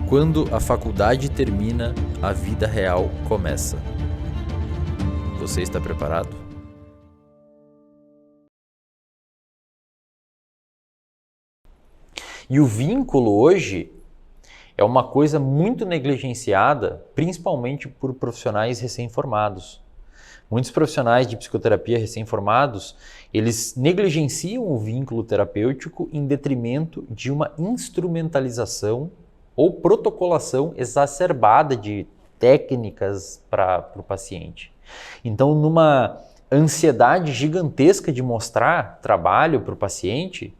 Quando a faculdade termina, a vida real começa. Você está preparado? E o vínculo hoje é uma coisa muito negligenciada, principalmente por profissionais recém-formados. Muitos profissionais de psicoterapia recém-formados, eles negligenciam o vínculo terapêutico em detrimento de uma instrumentalização ou protocolação exacerbada de técnicas para o paciente. Então, numa ansiedade gigantesca de mostrar trabalho para o paciente,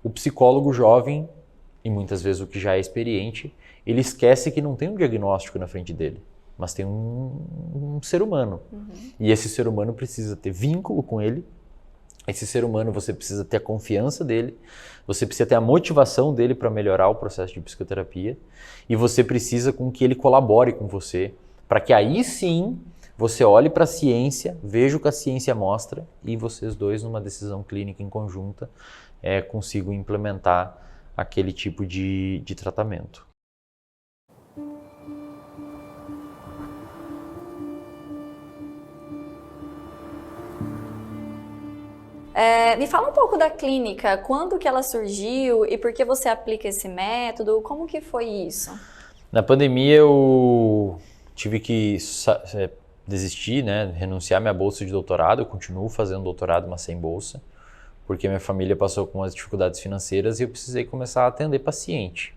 o psicólogo jovem, e muitas vezes o que já é experiente, ele esquece que não tem um diagnóstico na frente dele, mas tem um ser humano. E esse ser humano precisa ter vínculo com ele, esse ser humano você precisa ter a confiança dele, você precisa ter a motivação dele para melhorar o processo de psicoterapia e você precisa com que ele colabore com você, para que aí sim você olhe para a ciência, veja o que a ciência mostra e vocês dois, numa decisão clínica em conjunta, consigam implementar aquele tipo de tratamento. Me fala um pouco da clínica, quando que ela surgiu e por que você aplica esse método, como que foi isso? Na pandemia eu tive que desistir, renunciar minha bolsa de doutorado, eu continuo fazendo doutorado, mas sem bolsa, porque minha família passou com as dificuldades financeiras e eu precisei começar a atender paciente.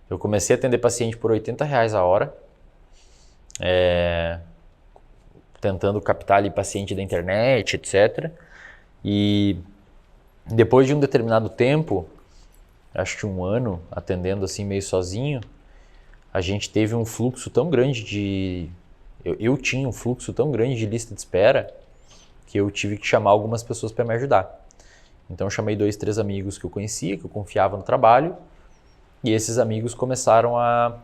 Eu comecei a atender paciente por R$80 a hora, tentando captar ali paciente da internet, etc. E depois de um determinado tempo, acho que 1 ano, atendendo assim meio sozinho, a gente teve um fluxo tão grande eu tinha um fluxo tão grande de lista de espera que eu tive que chamar algumas pessoas para me ajudar. Então eu chamei 2, 3 amigos que eu conhecia, que eu confiava no trabalho, e esses amigos começaram a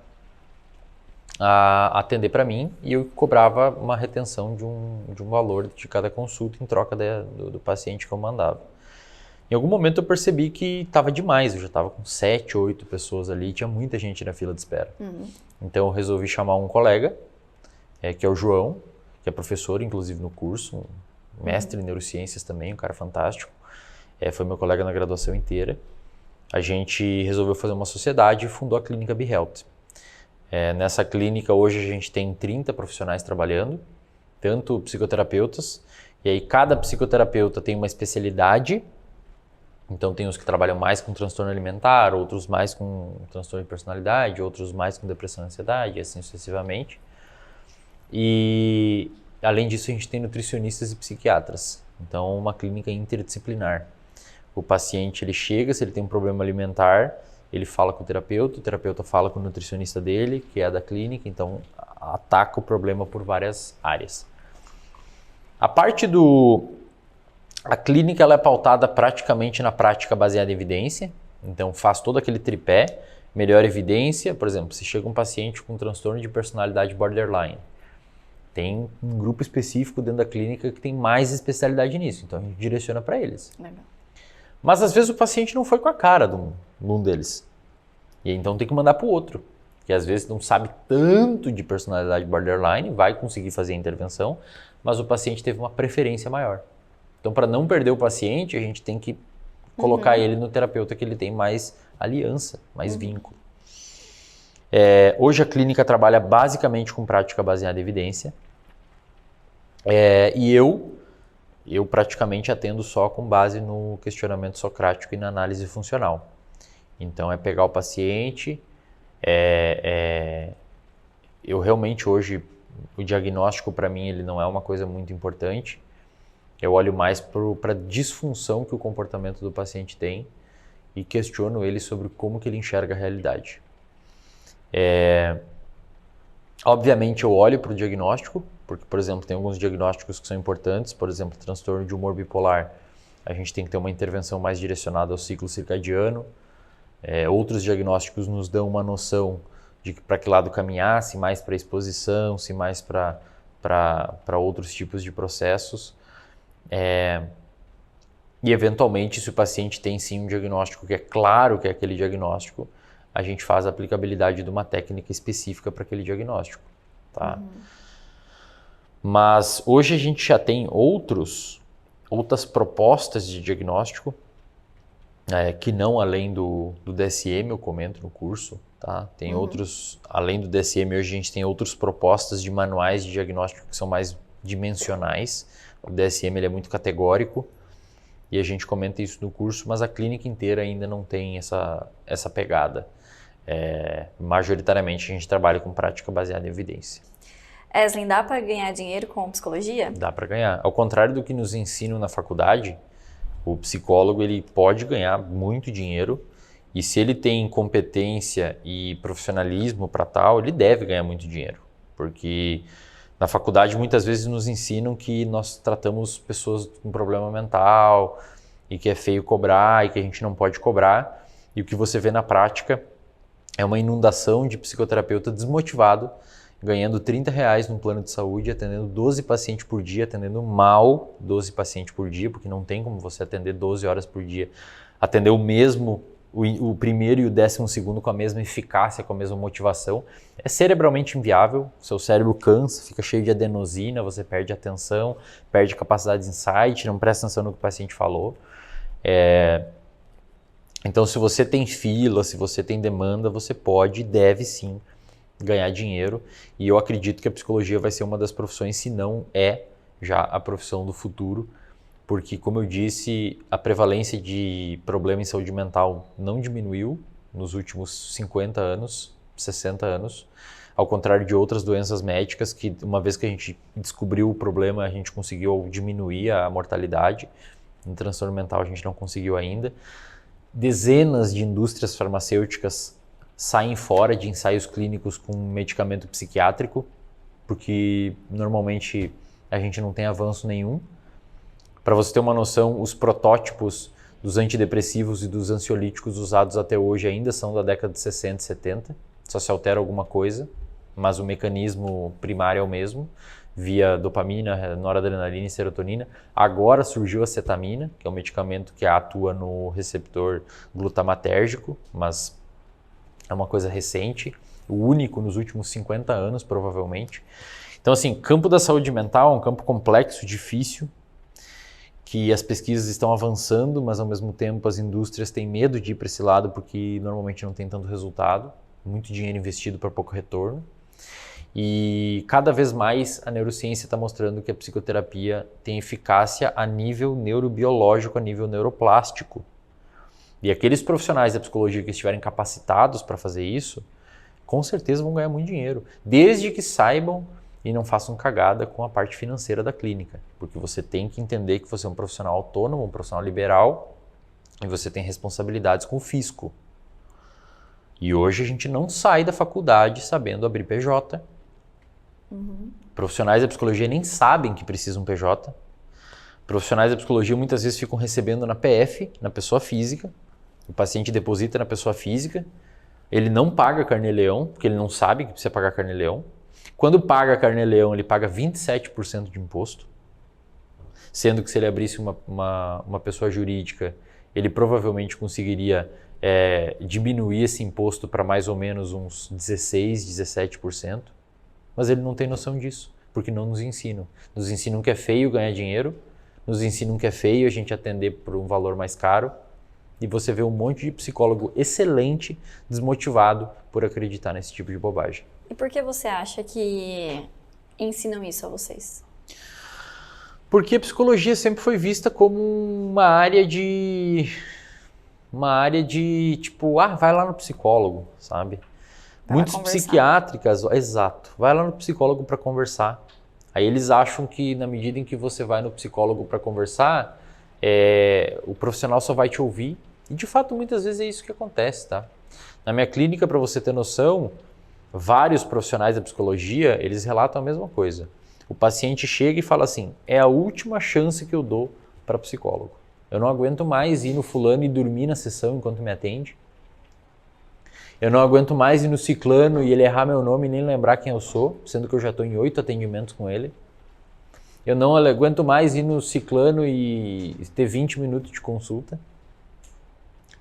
atender para mim e eu cobrava uma retenção de um valor de cada consulta em troca do paciente que eu mandava. Em algum momento eu percebi que estava demais, eu já estava com 7, 8 pessoas ali, tinha muita gente na fila de espera. Então eu resolvi chamar um colega, que é o João, que é professor inclusive no curso, um mestre em neurociências também, um cara fantástico, foi meu colega na graduação inteira. A gente resolveu fazer uma sociedade e fundou a Clínica BeHealth. Nessa clínica hoje a gente tem 30 profissionais trabalhando, tanto psicoterapeutas, e aí cada psicoterapeuta tem uma especialidade, então tem os que trabalham mais com transtorno alimentar, outros mais com transtorno de personalidade, outros mais com depressão e ansiedade, e assim sucessivamente. E além disso a gente tem nutricionistas e psiquiatras, então uma clínica interdisciplinar. O paciente ele chega, se ele tem um problema alimentar, ele fala com o terapeuta fala com o nutricionista dele, que é da clínica, então ataca o problema por várias áreas. A clínica ela é pautada praticamente na prática baseada em evidência, então faz todo aquele tripé, melhor evidência, por exemplo, se chega um paciente com transtorno de personalidade borderline, tem um grupo específico dentro da clínica que tem mais especialidade nisso, então a gente direciona para eles. Legal. Mas às vezes o paciente não foi com a cara de um deles. E então tem que mandar para o outro, que às vezes não sabe tanto de personalidade borderline, vai conseguir fazer a intervenção, mas o paciente teve uma preferência maior. Então, para não perder o paciente, a gente tem que colocar ele no terapeuta que ele tem mais aliança, mais vínculo. Hoje a clínica trabalha basicamente com prática baseada em evidência. E eu praticamente atendo só com base no questionamento socrático e na análise funcional. Então é pegar o paciente, eu realmente hoje, o diagnóstico para mim ele não é uma coisa muito importante, eu olho mais para a disfunção que o comportamento do paciente tem e questiono ele sobre como que ele enxerga a realidade. Obviamente eu olho para o diagnóstico, porque, por exemplo, tem alguns diagnósticos que são importantes, por exemplo, transtorno de humor bipolar, a gente tem que ter uma intervenção mais direcionada ao ciclo circadiano. Outros diagnósticos nos dão uma noção de para que lado caminhar, se mais para exposição, se mais para outros tipos de processos. E eventualmente, se o paciente tem sim um diagnóstico que é claro que é aquele diagnóstico, a gente faz a aplicabilidade de uma técnica específica para aquele diagnóstico, tá? Mas hoje a gente já tem outras propostas de diagnóstico, que não além do DSM, eu comento no curso, tá? Tem outros, além do DSM, hoje a gente tem outras propostas de manuais de diagnóstico que são mais dimensionais. O DSM ele é muito categórico e a gente comenta isso no curso, mas a clínica inteira ainda não tem essa pegada. Majoritariamente a gente trabalha com prática baseada em evidência. Eslen, dá para ganhar dinheiro com psicologia? Dá para ganhar. Ao contrário do que nos ensinam na faculdade, o psicólogo ele pode ganhar muito dinheiro e se ele tem competência e profissionalismo para tal, ele deve ganhar muito dinheiro. Porque na faculdade muitas vezes nos ensinam que nós tratamos pessoas com problema mental e que é feio cobrar e que a gente não pode cobrar. E o que você vê na prática é uma inundação de psicoterapeuta desmotivado, ganhando R$30 num plano de saúde, atendendo 12 pacientes por dia, atendendo mal 12 pacientes por dia, porque não tem como você atender 12 horas por dia, atender o mesmo, o primeiro e o 12º com a mesma eficácia, com a mesma motivação. É cerebralmente inviável, seu cérebro cansa, fica cheio de adenosina, você perde atenção, perde capacidade de insight, não presta atenção no que o paciente falou. Então, se você tem fila, se você tem demanda, você pode e deve sim ganhar dinheiro. E eu acredito que a psicologia vai ser uma das profissões, se não é já a profissão do futuro, porque, como eu disse, a prevalência de problema em saúde mental não diminuiu nos últimos 50 anos, 60 anos, ao contrário de outras doenças médicas que, uma vez que a gente descobriu o problema, a gente conseguiu diminuir a mortalidade. No transtorno mental a gente não conseguiu ainda. Dezenas de indústrias farmacêuticas saem fora de ensaios clínicos com medicamento psiquiátrico, porque normalmente a gente não tem avanço nenhum. Para você ter uma noção, os protótipos dos antidepressivos e dos ansiolíticos usados até hoje ainda são da década de 60 e 70, só se altera alguma coisa, mas o mecanismo primário é o mesmo, via dopamina, noradrenalina e serotonina. Agora surgiu a cetamina, que é um medicamento que atua no receptor glutamatérgico, mas é uma coisa recente, o único nos últimos 50 anos, provavelmente. Então, assim, campo da saúde mental é um campo complexo, difícil, que as pesquisas estão avançando, mas ao mesmo tempo as indústrias têm medo de ir para esse lado porque normalmente não tem tanto resultado, muito dinheiro investido para pouco retorno. E cada vez mais a neurociência está mostrando que a psicoterapia tem eficácia a nível neurobiológico, a nível neuroplástico. E aqueles profissionais da psicologia que estiverem capacitados para fazer isso, com certeza vão ganhar muito dinheiro, desde que saibam e não façam cagada com a parte financeira da clínica, porque você tem que entender que você é um profissional autônomo, um profissional liberal, e você tem responsabilidades com o fisco. E hoje a gente não sai da faculdade sabendo abrir PJ. Profissionais da psicologia nem sabem que precisam PJ. Profissionais da psicologia muitas vezes ficam recebendo na PF, na pessoa física. O paciente deposita na pessoa física, ele não paga carnê-leão, porque ele não sabe que precisa pagar carnê-leão. Quando paga carnê-leão, ele paga 27% de imposto, sendo que se ele abrisse uma pessoa jurídica, ele provavelmente conseguiria diminuir esse imposto para mais ou menos uns 16%, 17%, mas ele não tem noção disso, porque não nos ensinam. Nos ensinam que é feio ganhar dinheiro, nos ensinam que é feio a gente atender por um valor mais caro, e você vê um monte de psicólogo excelente desmotivado por acreditar nesse tipo de bobagem. E por que você acha que ensinam isso a vocês? Porque a psicologia sempre foi vista como uma área de tipo, vai lá no psicólogo, sabe? Muitos psiquiátricas, exato, vai lá no psicólogo para conversar. Aí eles acham que na medida em que você vai no psicólogo para conversar, o profissional só vai te ouvir. E de fato muitas vezes é isso que acontece, tá? Na minha clínica, para você ter noção, vários profissionais da psicologia, eles relatam a mesma coisa. O paciente chega e fala assim, é a última chance que eu dou para psicólogo. Eu não aguento mais ir no fulano e dormir na sessão enquanto me atende. Eu não aguento mais ir no ciclano e ele errar meu nome e nem lembrar quem eu sou, sendo que eu já estou em 8 atendimentos com ele. Eu não aguento mais ir no ciclano e ter 20 minutos de consulta.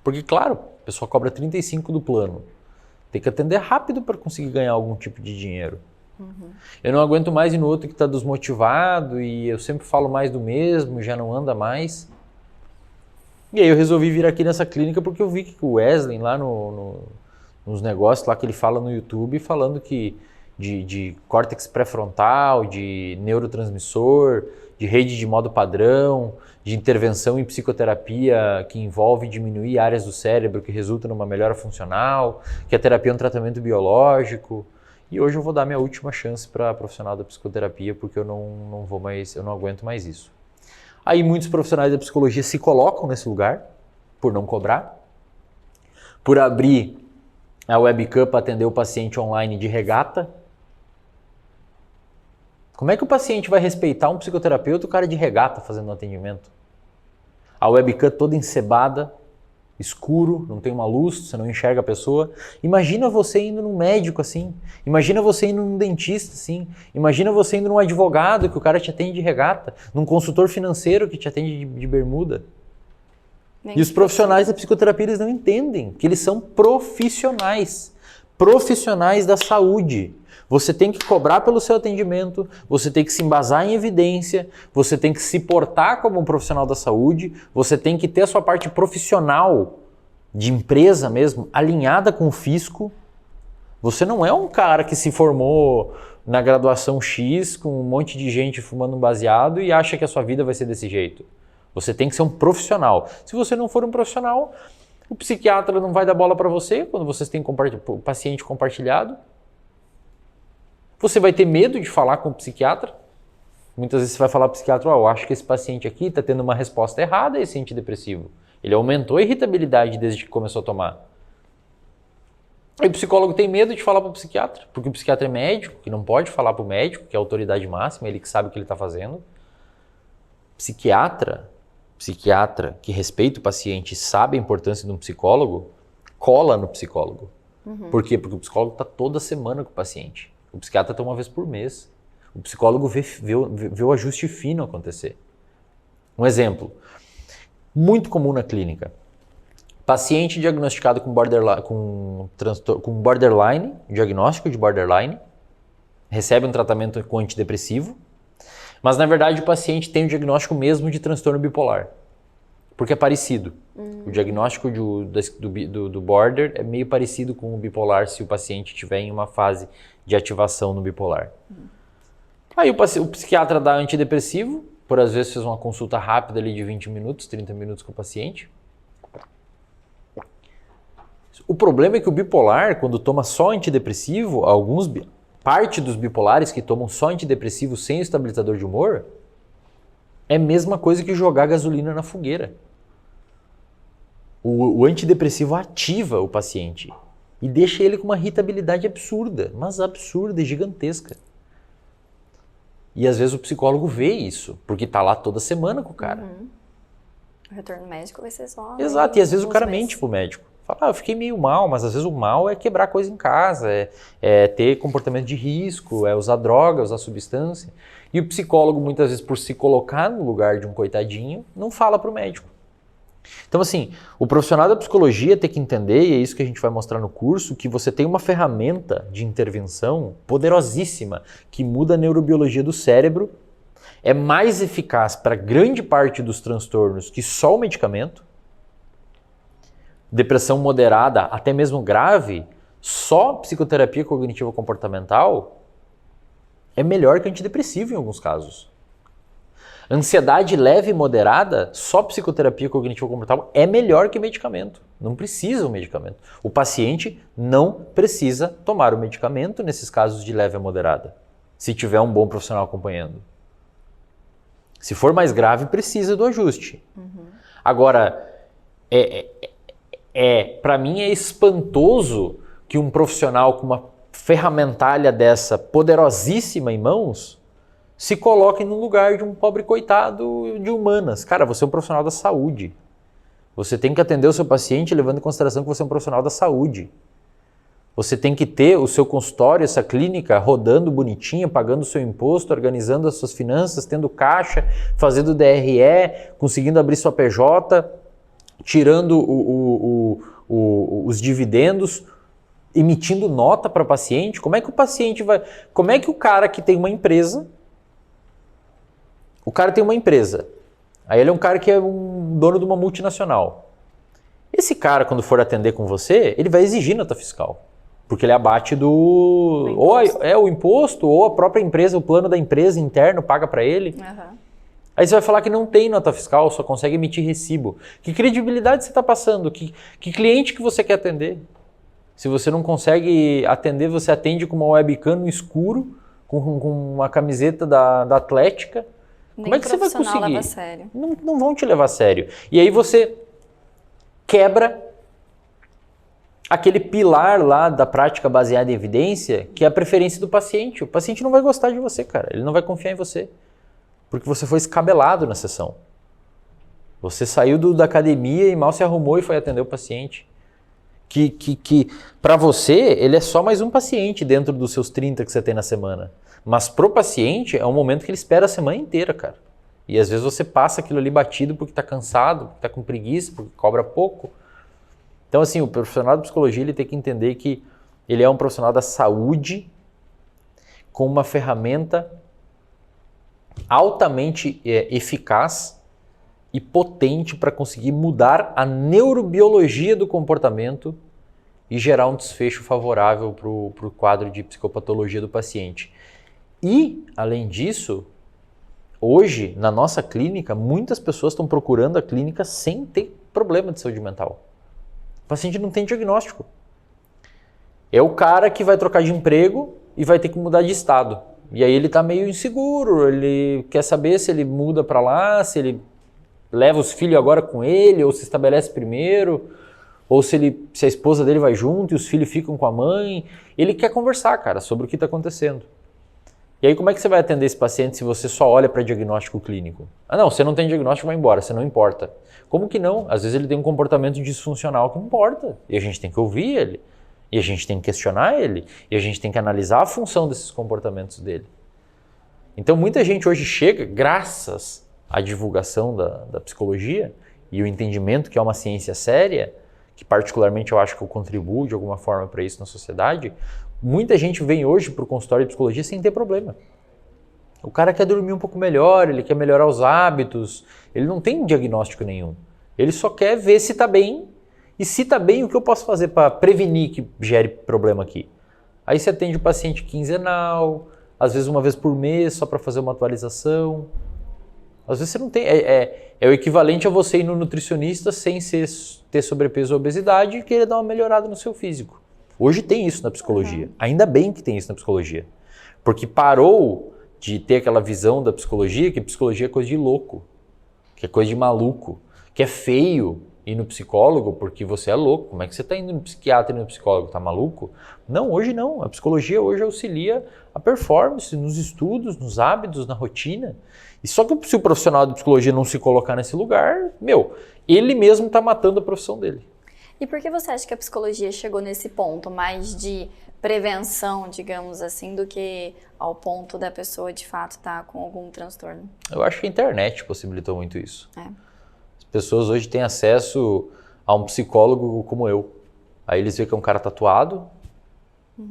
Porque, claro, a pessoa cobra 35 do plano. Tem que atender rápido para conseguir ganhar algum tipo de dinheiro. Eu não aguento mais ir no outro que está desmotivado e eu sempre falo mais do mesmo, já não anda mais. E aí eu resolvi vir aqui nessa clínica porque eu vi que o Wesley lá nos negócios lá que ele fala no YouTube, falando que de córtex pré-frontal, de neurotransmissor, de rede de modo padrão, de intervenção em psicoterapia que envolve diminuir áreas do cérebro que resulta numa melhora funcional, que a terapia é um tratamento biológico. E hoje eu vou dar minha última chance para profissional da psicoterapia porque eu não aguento mais isso. Aí muitos profissionais da psicologia se colocam nesse lugar por não cobrar, por abrir a webcam para atender o paciente online de regata. Como é que o paciente vai respeitar um psicoterapeuta, o cara de regata fazendo um atendimento? A webcam toda encebada, escuro, não tem uma luz, você não enxerga a pessoa. Imagina você indo num médico assim, imagina você indo num dentista assim, imagina você indo num advogado que o cara te atende de regata, num consultor financeiro que te atende de bermuda. E os profissionais da psicoterapia, eles não entendem que eles são profissionais da saúde. Você tem que cobrar pelo seu atendimento, você tem que se embasar em evidência, você tem que se portar como um profissional da saúde, você tem que ter a sua parte profissional de empresa mesmo, alinhada com o fisco. Você não é um cara que se formou na graduação X com um monte de gente fumando um baseado e acha que a sua vida vai ser desse jeito. Você tem que ser um profissional. Se você não for um profissional, o psiquiatra não vai dar bola para você quando vocês têm paciente compartilhado. Você vai ter medo de falar com o psiquiatra. Muitas vezes você vai falar para o psiquiatra, eu acho que esse paciente aqui está tendo uma resposta errada a esse antidepressivo. Ele aumentou a irritabilidade desde que começou a tomar. E o psicólogo tem medo de falar para o psiquiatra, porque o psiquiatra é médico, que não pode falar para o médico, que é a autoridade máxima, ele que sabe o que ele está fazendo. Psiquiatra que respeita o paciente e sabe a importância de um psicólogo, cola no psicólogo. Por quê? Porque o psicólogo está toda semana com o paciente. O psiquiatra está uma vez por mês. O psicólogo vê o ajuste fino acontecer. Um exemplo, muito comum na clínica. Paciente diagnosticado com borderline, diagnóstico de borderline, recebe um tratamento com antidepressivo, mas na verdade o paciente tem o diagnóstico mesmo de transtorno bipolar, porque é parecido. O diagnóstico do border é meio parecido com o bipolar se o paciente estiver em uma fase de ativação no bipolar. Aí o psiquiatra dá antidepressivo, por às vezes fez uma consulta rápida ali de 20 minutos, 30 minutos com o paciente. O problema é que o bipolar, quando toma só antidepressivo, parte dos bipolares que tomam só antidepressivo sem estabilizador de humor, é a mesma coisa que jogar gasolina na fogueira. O antidepressivo ativa o paciente e deixa ele com uma irritabilidade absurda, mas absurda e gigantesca. E às vezes o psicólogo vê isso, porque está lá toda semana com o cara. O retorno médico vai ser só... Exato, e às vezes o cara mente pro médico. Fala, eu fiquei meio mal, mas às vezes o mal é quebrar coisa em casa, é ter comportamento de risco, é usar droga, usar substância. E o psicólogo, muitas vezes, por se colocar no lugar de um coitadinho, não fala pro médico. Então, assim, o profissional da psicologia tem que entender, e é isso que a gente vai mostrar no curso, que você tem uma ferramenta de intervenção poderosíssima que muda a neurobiologia do cérebro, é mais eficaz para grande parte dos transtornos que só o medicamento. Depressão moderada, até mesmo grave, só psicoterapia cognitivo comportamental é melhor que antidepressivo em alguns casos. Ansiedade leve e moderada, só psicoterapia cognitivo comportamental é melhor que medicamento. Não precisa o medicamento. O paciente não precisa tomar o medicamento nesses casos de leve a moderada, se tiver um bom profissional acompanhando. Se for mais grave, precisa do ajuste. Agora, para mim é espantoso que um profissional com uma ferramentalha dessa poderosíssima em mãos se coloque no lugar de um pobre coitado de humanas. Cara, você é um profissional da saúde. Você tem que atender o seu paciente levando em consideração que você é um profissional da saúde. Você tem que ter o seu consultório, essa clínica rodando bonitinha, pagando o seu imposto, organizando as suas finanças, tendo caixa, fazendo DRE, conseguindo abrir sua PJ, tirando os dividendos. emitindo nota para paciente, como é que o paciente vai... Como é que o cara que tem uma empresa... O cara tem uma empresa. Aí ele é um cara que é um dono de uma multinacional. Esse cara, quando for atender com você, ele vai exigir nota fiscal. Porque ele abate do... Ou é o imposto, ou a própria empresa, o plano da empresa interno paga para ele. Uhum. Aí você vai falar que não tem nota fiscal, só consegue emitir recibo. Que credibilidade você está passando? Que cliente que você quer atender? Se você não consegue atender, você atende com uma webcam no escuro, com uma camiseta da Atlética. Como é que você vai conseguir? Leva a sério. Não vão te levar a sério. E aí você quebra aquele pilar lá da prática baseada em evidência, que é a preferência do paciente. O paciente não vai gostar de você, cara. Ele não vai confiar em você. Porque você foi escabelado na sessão. Você saiu da academia e mal se arrumou e foi atender o paciente. Que para você, ele é só mais um paciente dentro dos seus 30 que você tem na semana. Mas pro paciente, é um momento que ele espera a semana inteira, cara. E às vezes você passa aquilo ali batido porque tá cansado, porque tá com preguiça, porque cobra pouco. Então, assim, o profissional de psicologia, ele tem que entender que ele é um profissional da saúde com uma ferramenta altamente eficaz e potente para conseguir mudar a neurobiologia do comportamento e gerar um desfecho favorável para o quadro de psicopatologia do paciente. E, além disso, hoje, na nossa clínica, muitas pessoas estão procurando a clínica sem ter problema de saúde mental. O paciente não tem diagnóstico. É o cara que vai trocar de emprego e vai ter que mudar de estado. E aí ele está meio inseguro, ele quer saber se ele muda para lá, se ele leva os filhos agora com ele, ou se estabelece primeiro, ou se a esposa dele vai junto e os filhos ficam com a mãe. Ele quer conversar, cara, sobre o que está acontecendo. E aí como é que você vai atender esse paciente se você só olha para diagnóstico clínico? Ah não, você não tem diagnóstico, vai embora, você não importa. Como que não? Às vezes ele tem um comportamento disfuncional que não importa. E a gente tem que ouvir ele. E a gente tem que questionar ele. E a gente tem que analisar a função desses comportamentos dele. Então muita gente hoje chega, graças à divulgação da psicologia e o entendimento que é uma ciência séria, que particularmente eu acho que eu contribuo de alguma forma para isso na sociedade, muita gente vem hoje para o consultório de psicologia sem ter problema. O cara quer dormir um pouco melhor, ele quer melhorar os hábitos, ele não tem diagnóstico nenhum. Ele só quer ver se está bem, e se está bem, o que eu posso fazer para prevenir que gere problema aqui? Aí você atende o paciente quinzenal, às vezes uma vez por mês, só para fazer uma atualização. Às vezes você não tem... É o equivalente a você ir no nutricionista sem ter sobrepeso ou obesidade e querer dar uma melhorada no seu físico. Hoje tem isso na psicologia. Ainda bem que tem isso na psicologia. Porque parou de ter aquela visão da psicologia que psicologia é coisa de louco, que é coisa de maluco, que é feio ir no psicólogo porque você é louco. Como é que você está indo no psiquiatra e no psicólogo? Tá maluco? Não, hoje não. A psicologia hoje auxilia a performance nos estudos, nos hábitos, na rotina. E só que se o profissional de psicologia não se colocar nesse lugar, ele mesmo está matando a profissão dele. E por que você acha que a psicologia chegou nesse ponto mais de prevenção, digamos assim, do que ao ponto da pessoa de fato estar com algum transtorno? Eu acho que a internet possibilitou muito isso. É. As pessoas hoje têm acesso a um psicólogo como eu. Aí eles veem que é um cara tatuado,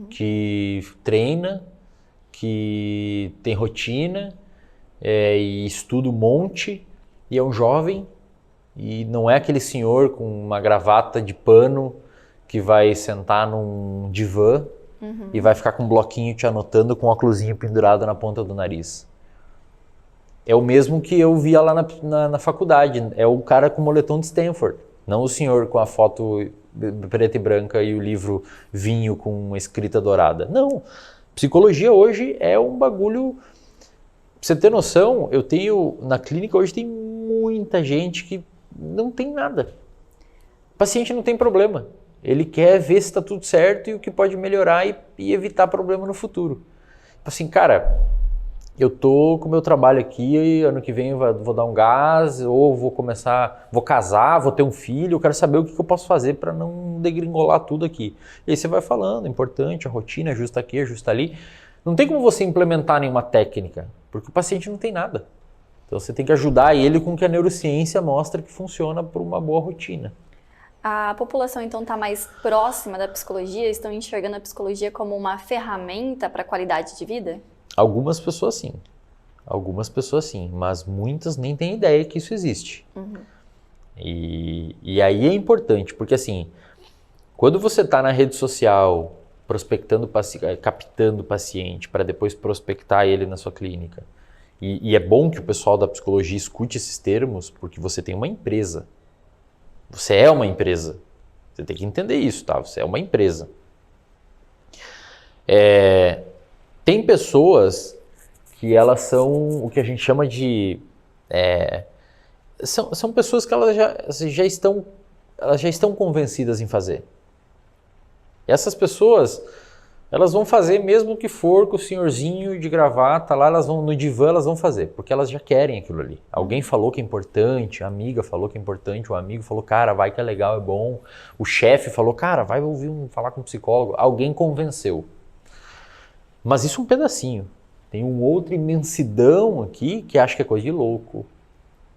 que treina, que tem rotina, e estuda um monte, e é um jovem, e não é aquele senhor com uma gravata de pano que vai sentar num divã e vai ficar com um bloquinho te anotando com um óculosinho pendurado na ponta do nariz. É o mesmo que eu via lá na faculdade. É o cara com o moletom de Stanford, não o senhor com a foto preta e branca e o livro Vinho com escrita dourada. Não. Psicologia hoje é um bagulho... Pra você ter noção, na clínica hoje tem muita gente que não tem nada. O paciente não tem problema. Ele quer ver se está tudo certo e o que pode melhorar e evitar problema no futuro. Assim, cara, eu tô com o meu trabalho aqui e ano que vem vou dar um gás, ou vou casar, vou ter um filho, eu quero saber o que eu posso fazer para não degringolar tudo aqui. E aí você vai falando, é importante, a rotina, ajusta aqui, ajusta ali. Não tem como você implementar nenhuma técnica, porque o paciente não tem nada. Então você tem que ajudar ele com o que a neurociência mostra que funciona por uma boa rotina. A população, então, está mais próxima da psicologia? Estão enxergando a psicologia como uma ferramenta para a qualidade de vida? Algumas pessoas sim. Algumas pessoas sim, mas muitas nem têm ideia que isso existe. E aí é importante, porque assim, quando você está na rede social prospectando, captando o paciente para depois prospectar ele na sua clínica, e é bom que o pessoal da psicologia escute esses termos, porque você tem uma empresa. Você é uma empresa. Você tem que entender isso, tá? Você é uma empresa. Tem pessoas que elas são o que a gente chama de... são pessoas que elas já estão convencidas em fazer. E essas pessoas, elas vão fazer mesmo que for com o senhorzinho de gravata lá, elas vão no divã, elas vão fazer, porque elas já querem aquilo ali. Alguém falou que é importante, a amiga falou que é importante, o amigo falou, cara, vai que é legal, é bom. O chefe falou, cara, vai falar com um psicólogo. Alguém convenceu. Mas isso é um pedacinho. Tem uma outra imensidão aqui que acha que é coisa de louco.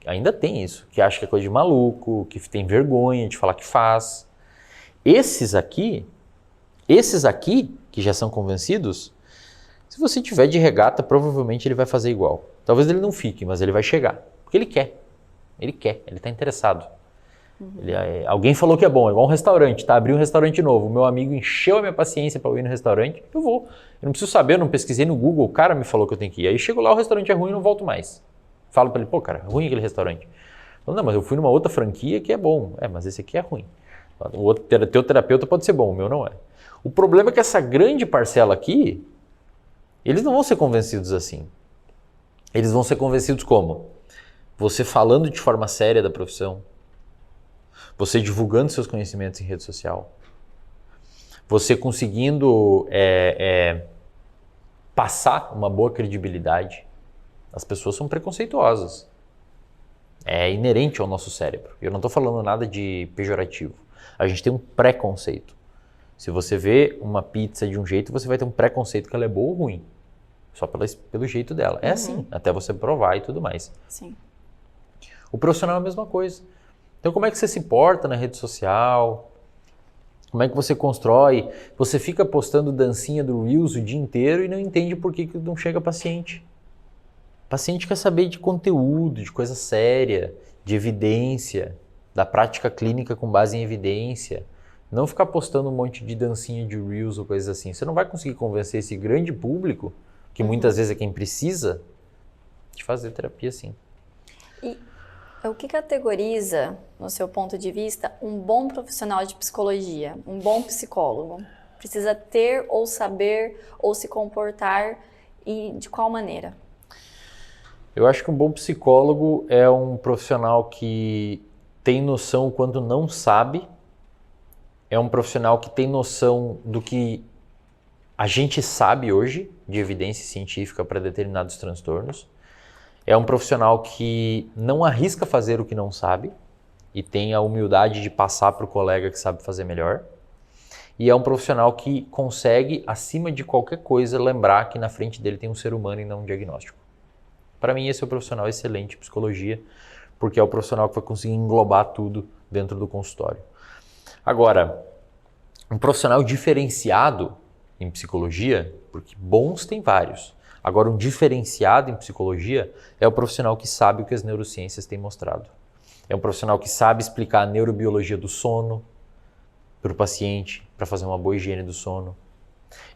Ainda tem isso, que acha que é coisa de maluco, que tem vergonha de falar que faz. Esses aqui, que já são convencidos, se você tiver de regata, provavelmente ele vai fazer igual. Talvez ele não fique, mas ele vai chegar. Porque ele quer, ele está interessado. Alguém falou que é bom, é igual um restaurante, tá? Abri um restaurante novo, o meu amigo encheu a minha paciência para eu ir no restaurante, eu vou. Eu não preciso saber, eu não pesquisei no Google, o cara me falou que eu tenho que ir. Aí chego lá, o restaurante é ruim e não volto mais. Falo para ele, pô, cara, é ruim aquele restaurante. Não, mas eu fui numa outra franquia que é bom. Mas esse aqui é ruim. O teu terapeuta pode ser bom, o meu não é. O problema é que essa grande parcela aqui, eles não vão ser convencidos assim. Eles vão ser convencidos como? Você falando de forma séria da profissão, você divulgando seus conhecimentos em rede social, você conseguindo passar uma boa credibilidade. As pessoas são preconceituosas. É inerente ao nosso cérebro. Eu não estou falando nada de pejorativo. A gente tem um preconceito. Se você vê uma pizza de um jeito, você vai ter um preconceito que ela é boa ou ruim. Só pelo jeito dela. É assim, até você provar e tudo mais. Sim. O profissional é a mesma coisa. Então como é que você se porta na rede social? Como é que você constrói? Você fica postando dancinha do Reels o dia inteiro e não entende por que não chega paciente. O paciente quer saber de conteúdo, de coisa séria, de evidência, da prática clínica com base em evidência. Não ficar postando um monte de dancinha de Reels ou coisas assim. Você não vai conseguir convencer esse grande público, que muitas vezes é quem precisa, de fazer terapia assim. E o que categoriza, no seu ponto de vista, um bom profissional de psicologia, um bom psicólogo? Precisa ter ou saber ou se comportar e de qual maneira? Eu acho que um bom psicólogo é um profissional que tem noção quando não sabe, é um profissional que tem noção do que a gente sabe hoje, de evidência científica para determinados transtornos, é um profissional que não arrisca fazer o que não sabe e tem a humildade de passar para o colega que sabe fazer melhor, e é um profissional que consegue, acima de qualquer coisa, lembrar que na frente dele tem um ser humano e não um diagnóstico. Para mim, esse é o profissional excelente de psicologia, porque é o profissional que vai conseguir englobar tudo dentro do consultório. Agora, um profissional diferenciado em psicologia, porque bons tem vários. Agora, um diferenciado em psicologia é o profissional que sabe o que as neurociências têm mostrado. É um profissional que sabe explicar a neurobiologia do sono para o paciente, para fazer uma boa higiene do sono.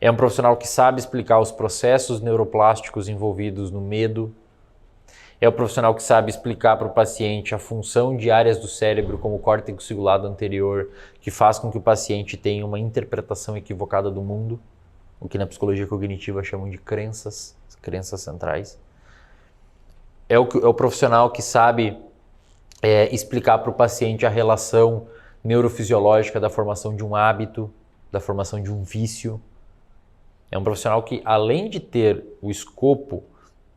É um profissional que sabe explicar os processos neuroplásticos envolvidos no medo. É o profissional que sabe explicar para o paciente a função de áreas do cérebro, como o córtex cingulado anterior, que faz com que o paciente tenha uma interpretação equivocada do mundo, o que na psicologia cognitiva chamam de crenças centrais. É o profissional que sabe explicar para o paciente a relação neurofisiológica da formação de um hábito, da formação de um vício. É um profissional que, além de ter o escopo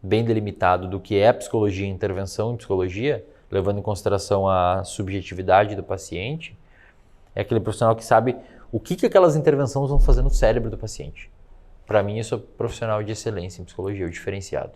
bem delimitado do que é a psicologia e intervenção em psicologia, levando em consideração a subjetividade do paciente, é aquele profissional que sabe o que aquelas intervenções vão fazer no cérebro do paciente. Para mim, isso é profissional de excelência em psicologia, o diferenciado.